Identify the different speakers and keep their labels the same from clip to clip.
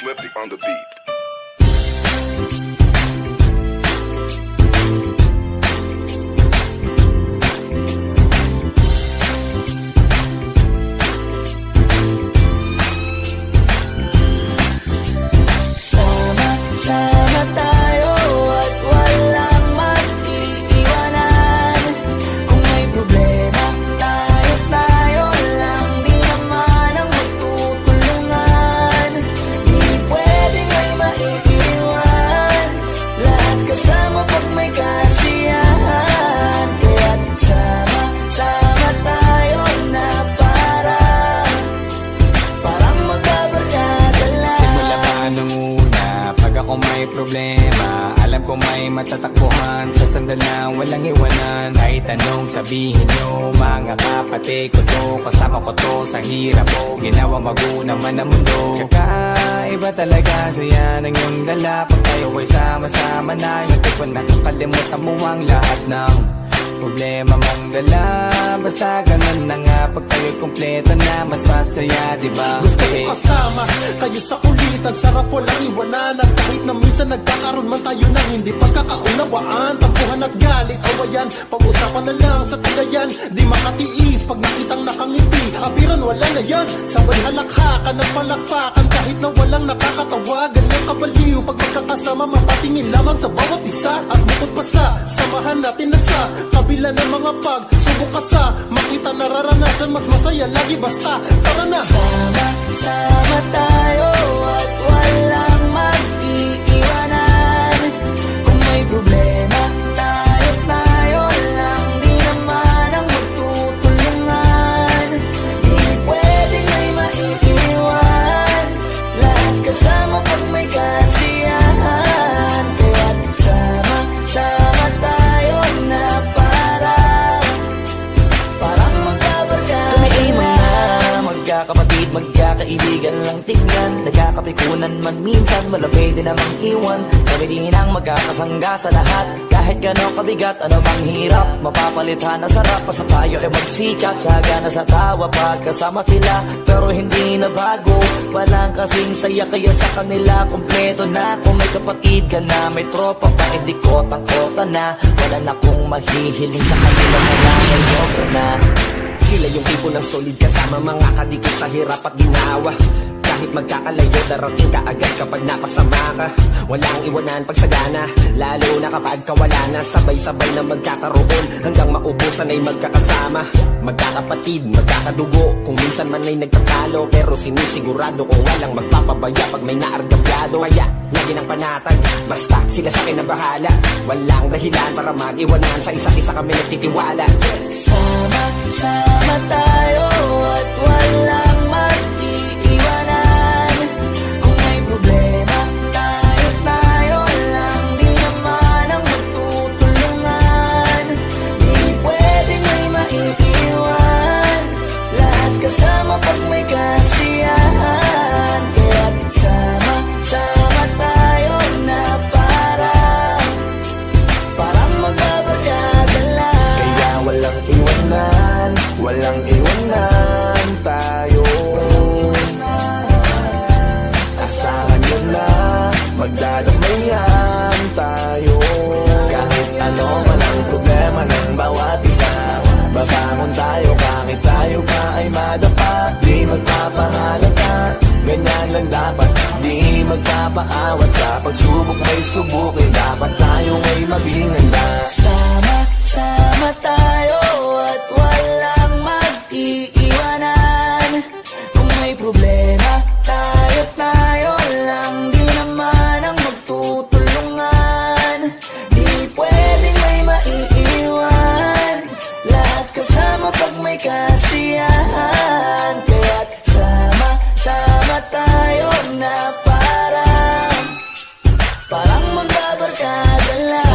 Speaker 1: Flippy on the beat.
Speaker 2: Sama tayo at walang mag-iiwanan. Kung may problema, tayo lang. Di naman ang magtutulungan. Di pwedeng may maiiwan. Lahat kasama pag may kasiyahan. Kaya't sama tayo na parang magkabarkada lang.
Speaker 3: Simula pa nung una, pag ako may problema, alam ko may matatakbuhan. Sa sandalang walang iwanan. Kahit anong sabihin nyo, mga kapatid ko to, kasama ko to sa hirap ko. Ginawa magunang man ang mundo. Tsaka iba talaga saya ng iyong dala. Pag tayo ay sama-sama na, yung tipo nakakalimutan mo ang lahat ng problema mong dala. Basta ganun na nga, pag tayo'y kompleto na, mas masaya, diba?
Speaker 4: Gusto ko kasama kayo sa kulitan, sarap walang iwanan. At kahit na minsan nagkakaroon man tayo ng hindi pagkakaunawaan, tampuhan at galit, awayan, pag-usapan na lang sa tagayan. Di makatiis pag nakitang nakangiti, abiran wala na yan. Sabay halakhakan at palakpakan, kahit na walang nakakatawa. Ganyan kabaliw pag magkakasama, mapatingin lamang sa bawat isa. At bukod pa sa samahan natin na sa kabila ng mga pagsubok at sa makita nararanasan, mas masaya lagi basta tara na.
Speaker 2: Sama tayo at walang mag-iiwanan. Kung may problema, tayo lang. Di naman ang magtutulungan. Di pwedeng may maiiwan. Lahat kasama pag may kasiyahan. Kaya't sama tayo na parang magkabarkada. Tumiiman na magkakapatid, magkakaibigan lang tingnan. Nagkakapikunan man minsan, malapit din namang iwan. Kami din ang magkakasangga sa lahat. Kahit gano'ng kabigat, ano bang hirap, mapapalitan na sarap. Basta tayo ay magsikap, sagana sa tawa pagkasama sila. Pero hindi na bago, walang kasing saya. Kaya sa kanila kompleto na. Kung may kapatid ka na, may tropa pa, hindi kota-kota na. Wala na kong mahihiling sa kanila, malangan sobra na.
Speaker 5: Sila yung tipo ng solid kasama, mga kadikit sa hirap at ginawa. Kahit magkakalayo, darating ka agad kapag napasama ka. Walang iwanan pag sagana, lalo na kapag kawala na. Sabay-sabay na magkakaroon, hanggang maubusan ay magkakasama. Magkakapatid, magkakadugo, kung minsan man ay nagtatalo. Pero sinisigurado kung walang magpapabaya pag may naargabyado. Kaya, lagi ng panatag, basta sila sa akin ang bahala. Walang dahilan para mag-iwanan, sa isa't isa kami nagtitiwala.
Speaker 2: Sama tayo at walang mag-iiwanan. Kung may problema, tayo lang. Di naman ang magtutulungan. Di pwedeng may maiiwan. Lahat kasama pag may kasiyahan. Kaya't sama tayo na parang magkabarkada lang.
Speaker 5: Kaya walang iwanan, walang iwanan tayo. Asahan nyo na, magdadamayan tayo. Kahit ano man ang problema ng bawat isa, babangon tayo kahit tayo pa ay madapa. Di magpapahalata, ganyan lang dapat. Di magpapaawat, sa pagsubok may subukin. Dapat tayo ay maging handa.
Speaker 2: Sama tayo at walang mag-iiwanan. Kung may problema, tayo lang. Di naman ang magtutulungan. Di pwedeng may maiiwan. Lahat kasama pag may kasiyahan. Kaya't sama tayo na parang magbabarkada lang.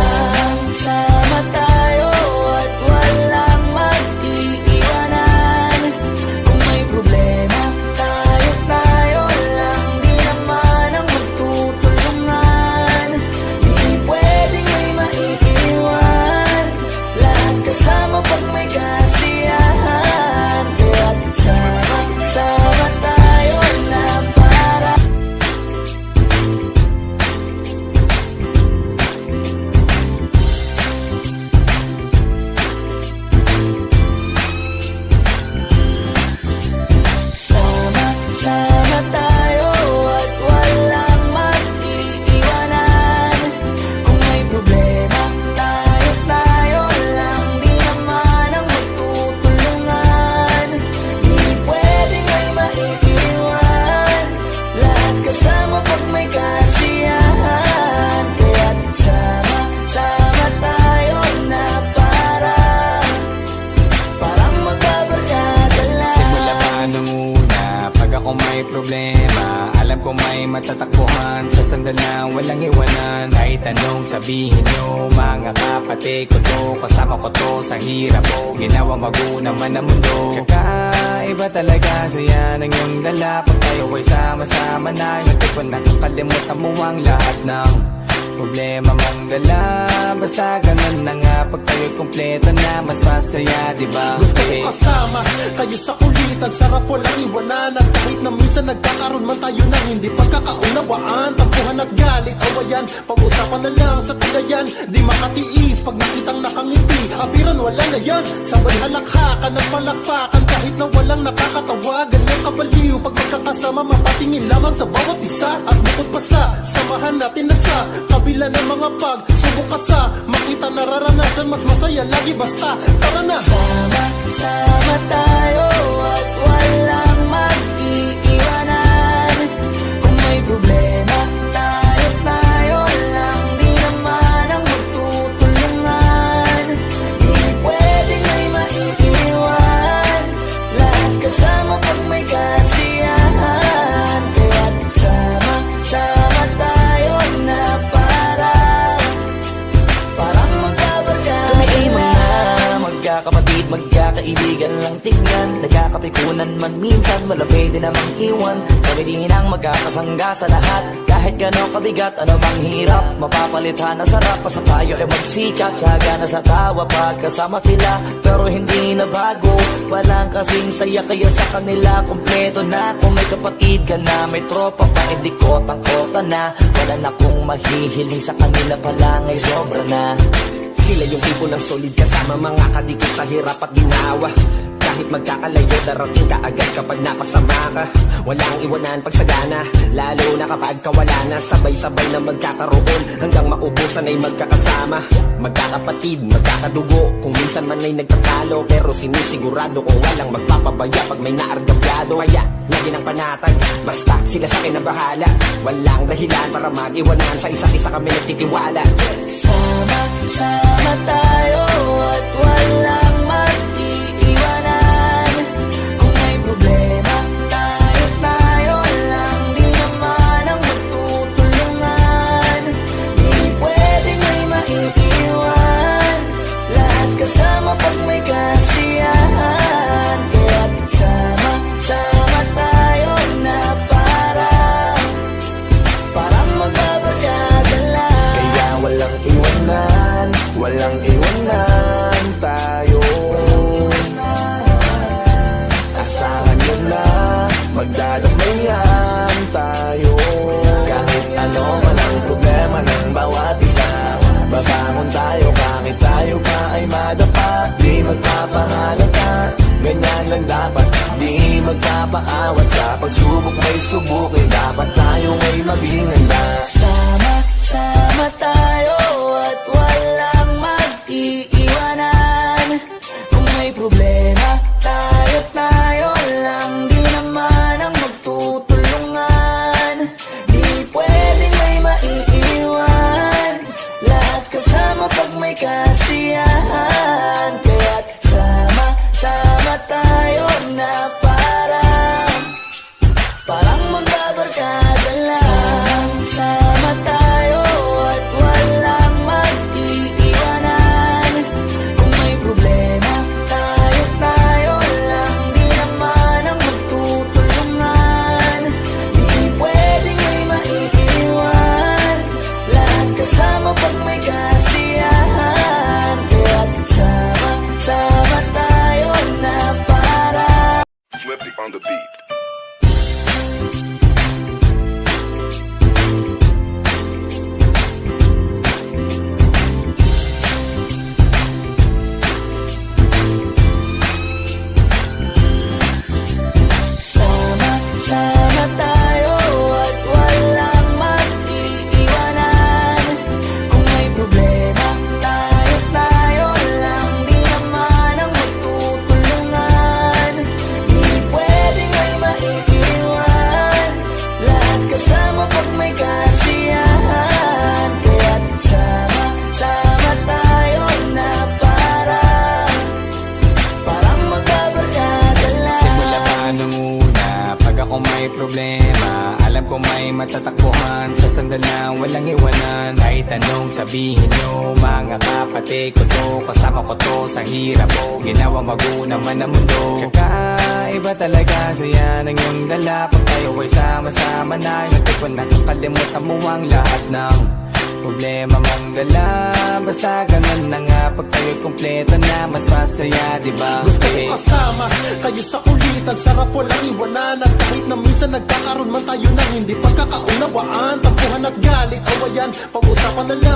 Speaker 3: may matatakbuhan Sa sandal na walang iwanan Kahit anong sabihin nyo Mga kapatid ko to, kasama ko to sa hirap ko Ginawa magunang man ang mundo Tsaka iba talaga saya ng iyong dala Pag tayo ay sama-sama na Yung tipo nakakalimutan mo ang lahat ng problema mong dala. Basta ganun na nga, pag tayo kompleto na mas masaya, diba?
Speaker 4: Gusto ko kasama kayo sa kulitan, sarap walang iwanan. At kahit na minsan nagkakaroon man tayo ng hindi pagkakaunawaan, tampuhan at galit, awayan, pag-usapan na lang sa tagayan. Di makatiis pag nakitang nakangiti, apiran wala na yan. Sabay halakhakan at palakpakan kahit na walang nakakatawa. Ganyan kabaliw pag magkakasama, mapatingin lamang sa bawat isa. At bukod pa sa samahan natin na sa kabila ng mga pagsubok at sa makita nararanasan, mas masaya lagi basta tara na.
Speaker 2: Sama tayo at walang mag-iiwanan. Kung may problema, tayo lang, di naman ang magtutulungan. Di pwedeng may maiiwan, lahat kasama pag may kasiyahan. Kaya't sama tayo na parang magkabarkada. Kumiiman na magkakapatid, magkakaibigan lang tingnan. Nagkakapikunan man minsan, wala pwede namang iwan. Kami din ang magkakasangga sa lahat. Kahit gano'ng kabigat, ano bang hirap, mapapalitan na sarap. Basta tayo ay magsikat, sagana sa tawa pagkasama sila. Pero hindi na bago, walang kasing saya. Kaya sa kanila kompleto na. Kung may kapatid ka na, may tropa pa, hindi kotang-kota na. Wala na kong mahihiling sa kanila pa lang ay sobra na.
Speaker 5: Sila yung tipo ng solid kasama, mga kadikit sa hirap at ginawa. Kahit magkakalayo, darating ka agad kapag napasama ka. Walang iwanan pagsagana, lalo na kapag kawala na. Sabay-sabay na magkakaroon, hanggang maubusan ay magkakasama. Magkakapatid, magkakadugo, kung minsan man ay nagtatalo. Pero sinisigurado kung walang magpapabaya pag may naargabyado. Kaya lagi ng panatag, basta sila sa akin na bahala. Walang dahilan para mag-iwanan, sa isa't isa kami nagtitiwala.
Speaker 2: Sama tayo at walang mag-iiwanan. Kung may problema, tayo lang, di naman ang magtutulungan. Di pwedeng may maiiwan, lahat kasama pag may kasiyahan. Kaya't sama tayo na parang magbabarkada lang.
Speaker 5: Kaya walang iwanan, walang iwanan tayo. Asahan nyo na, magdadamayan tayo. Kahit ano man ang problema ng bawat isa, babangon tayo kahit tayo pa ay madapa. Di magpapahalata, ganyan lang dapat. Di magpapaawat sa pagsubok, may subukin. Dapat tayo ay maging handa.
Speaker 2: Sama tayo at walang mag-iiwanan. Kung may problema, tayo lang, di naman ang magtutulungan. Di pwedeng may maiiwan, lahat kasama pag may kasiyahan. Kaya't sama tayo na parang magbabarkada lang. Sama tayo at walang mag-iiwanan. Kung may problema, tayo lang, di naman ang magtutulungan. Di pwedeng may maiiwan, lahat kasama pag may kasiyahan. Kaya't sama tayo na
Speaker 1: Flippy on the beat.
Speaker 2: Sama tayo at walang mag-iiwanan. Kung may problema, tayo lang, di naman ang magtutulungan. Di pwedeng may maiiwan, lahat kasama pag may kasiyahan. Kaya't sama tayo na parang magbabarkada lang.
Speaker 3: Simula pa nung una, pag ako may problema, alam Alam ko may matatakbuhan sa sandal na walang iwanan. Kahit anong sabihin nyo, mga kapatid ko to, kasama ko to sa hirap ko, ginawa magunang man ang mundo. Tsaka iba talaga saya ng iyong dala. Pag tayo ay sama-sama na, hindi ko nakakalimutan mo ang lahat ng problema mong dala. Basta ganun na nga, pag tayo'y kumpleto na, mas masaya, diba?
Speaker 4: Gusto ko kasama kayo sa kulitan, sarap walang iwanan. At kahit na minsan nagkakaroon man tayo ng hindi pagkakaunawaan, tampuhan at galit, awayan, pag-usapan na lang.